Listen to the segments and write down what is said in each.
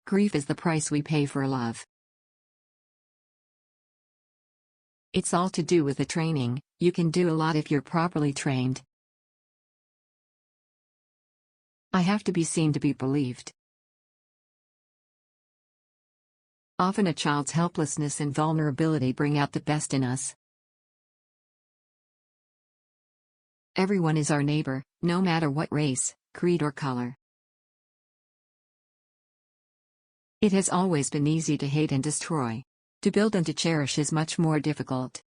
Grief is the price we pay for love. It's all to do with the training. You can do a lot if you're properly trained. I have to be seen to be believed. Often a child's helplessness and vulnerability bring out the best in us. Everyone is our neighbor, no matter what race, creed or color. It has always been easy to hate and destroy. To build and to cherish is much more difficult.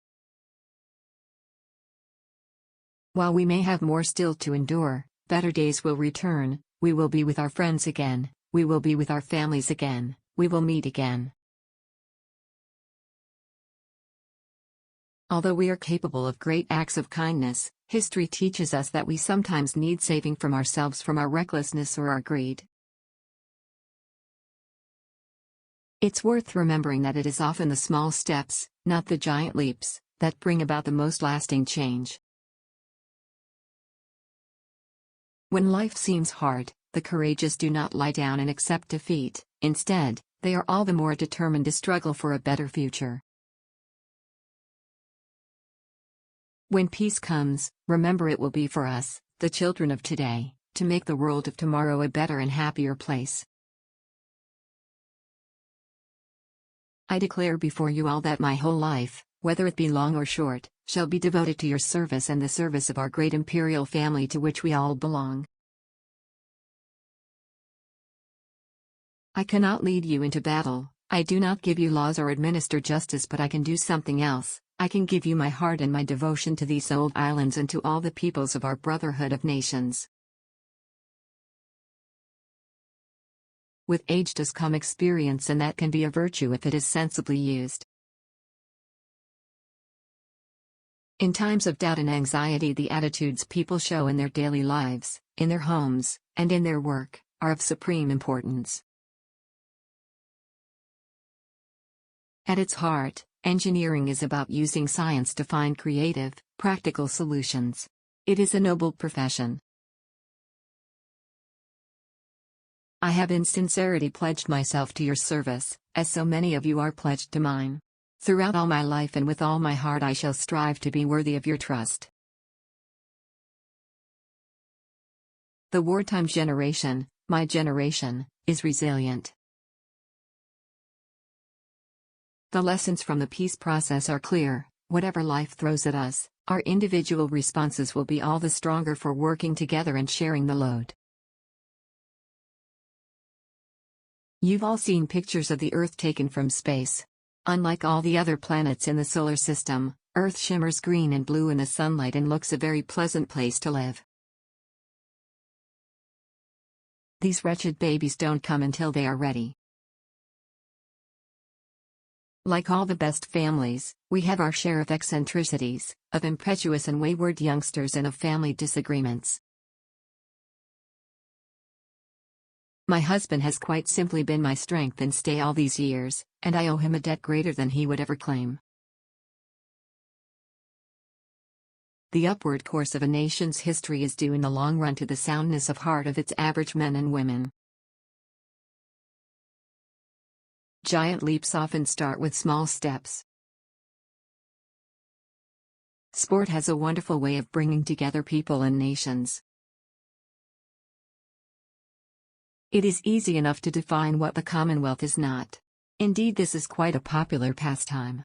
While we may have more still to endure, better days will return. We will be with our friends again, we will be with our families again, we will meet again. Although we are capable of great acts of kindness, history teaches us that we sometimes need saving from ourselves from our recklessness or our greed. It's worth remembering that it is often the small steps, not the giant leaps, that bring about the most lasting change. When life seems hard, the courageous do not lie down and accept defeat. Instead, they are all the more determined to struggle for a better future. When peace comes, remember it will be for us, the children of today, to make the world of tomorrow a better and happier place. I declare before you all that my whole life, whether it be long or short, shall be devoted to your service and the service of our great imperial family to which we all belong. I cannot lead you into battle, I do not give you laws or administer justice, but I can do something else. I can give you my heart and my devotion to these old islands and to all the peoples of our brotherhood of nations. With age does come experience, and that can be a virtue if it is sensibly used. In times of doubt and anxiety, the attitudes people show in their daily lives, in their homes, and in their work, are of supreme importance. At its heart, engineering is about using science to find creative, practical solutions. It is a noble profession. I have in sincerity pledged myself to your service, as so many of you are pledged to mine. Throughout all my life and with all my heart I shall strive to be worthy of your trust. The wartime generation, my generation, is resilient. The lessons from the peace process are clear. Whatever life throws at us, our individual responses will be all the stronger for working together and sharing the load. You've all seen pictures of the Earth taken from space. Unlike all the other planets in the solar system, Earth shimmers green and blue in the sunlight and looks a very pleasant place to live. These wretched babies don't come until they are ready. Like all the best families, we have our share of eccentricities, of impetuous and wayward youngsters, and of family disagreements. My husband has quite simply been my strength and stay all these years, and I owe him a debt greater than he would ever claim. The upward course of a nation's history is due in the long run to the soundness of heart of its average men and women. Giant leaps often start with small steps. Sport has a wonderful way of bringing together people and nations. It is easy enough to define what the Commonwealth is not. Indeed, this is quite a popular pastime.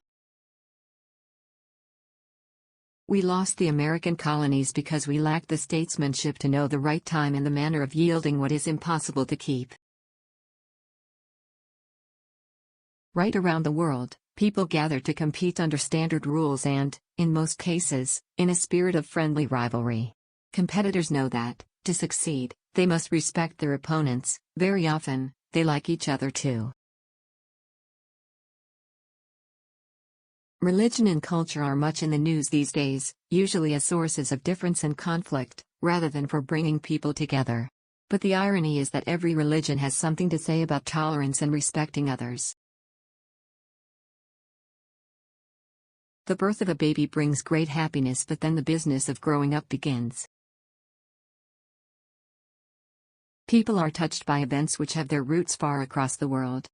We lost the American colonies because we lacked the statesmanship to know the right time and the manner of yielding what is impossible to keep. Right around the world, people gather to compete under standard rules and, in most cases, in a spirit of friendly rivalry. Competitors know that, to succeed, they must respect their opponents. Very often, they like each other too. Religion and culture are much in the news these days, usually as sources of difference and conflict, rather than for bringing people together. But the irony is that every religion has something to say about tolerance and respecting others. The birth of a baby brings great happiness, but then the business of growing up begins. People are touched by events which have their roots far across the world.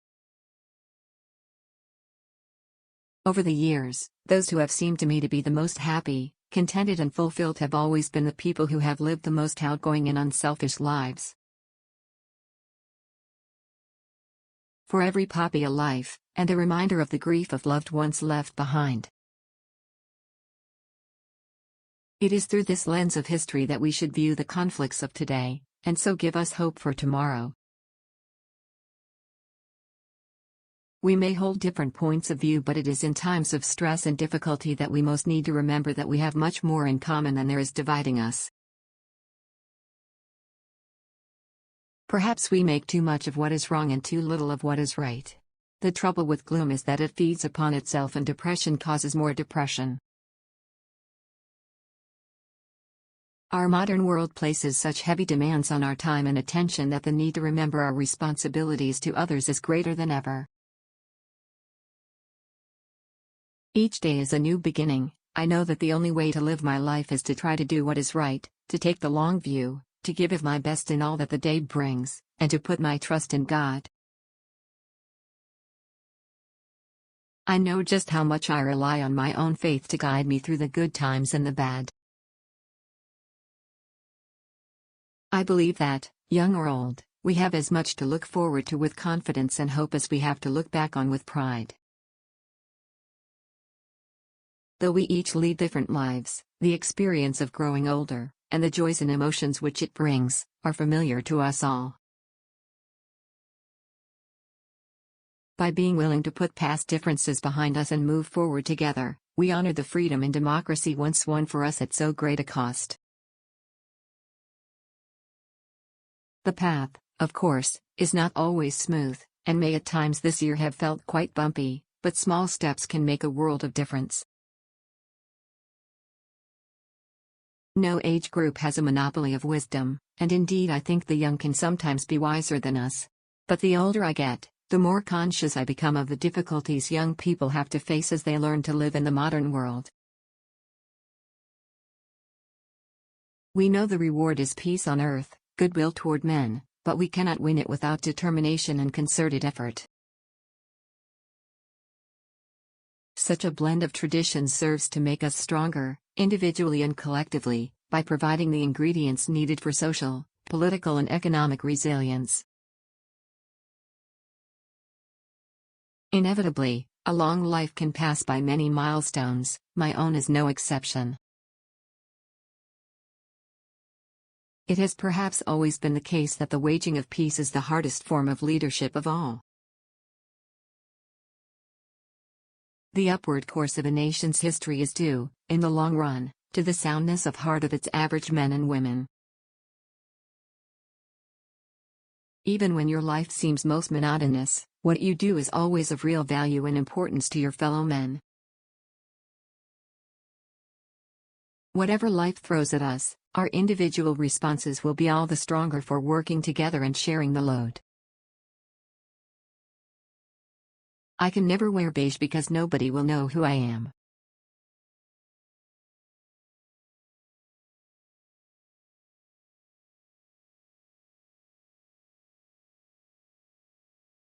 Over the years, those who have seemed to me to be the most happy, contented and fulfilled have always been the people who have lived the most outgoing and unselfish lives. For every poppy a life, and a reminder of the grief of loved ones left behind. It is through this lens of history that we should view the conflicts of today, and so give us hope for tomorrow. We may hold different points of view, but it is in times of stress and difficulty that we most need to remember that we have much more in common than there is dividing us. Perhaps we make too much of what is wrong and too little of what is right. The trouble with gloom is that it feeds upon itself, and depression causes more depression. Our modern world places such heavy demands on our time and attention that the need to remember our responsibilities to others is greater than ever. Each day is a new beginning. I know that the only way to live my life is to try to do what is right, to take the long view, to give of my best in all that the day brings, and to put my trust in God. I know just how much I rely on my own faith to guide me through the good times and the bad. I believe that, young or old, we have as much to look forward to with confidence and hope as we have to look back on with pride. Though we each lead different lives, the experience of growing older, and the joys and emotions which it brings, are familiar to us all. By being willing to put past differences behind us and move forward together, we honor the freedom and democracy once won for us at so great a cost. The path, of course, is not always smooth, and may at times this year have felt quite bumpy, but small steps can make a world of difference. No age group has a monopoly of wisdom, and indeed I think the young can sometimes be wiser than us. But the older I get, the more conscious I become of the difficulties young people have to face as they learn to live in the modern world. We know the reward is peace on earth, goodwill toward men, but we cannot win it without determination and concerted effort. Such a blend of traditions serves to make us stronger, individually and collectively, by providing the ingredients needed for social, political and economic resilience. Inevitably, a long life can pass by many milestones, my own is no exception. It has perhaps always been the case that the waging of peace is the hardest form of leadership of all. The upward course of a nation's history is due, in the long run, to the soundness of heart of its average men and women. Even when your life seems most monotonous, what you do is always of real value and importance to your fellow men. Whatever life throws at us, our individual responses will be all the stronger for working together and sharing the load. I can never wear beige because nobody will know who I am.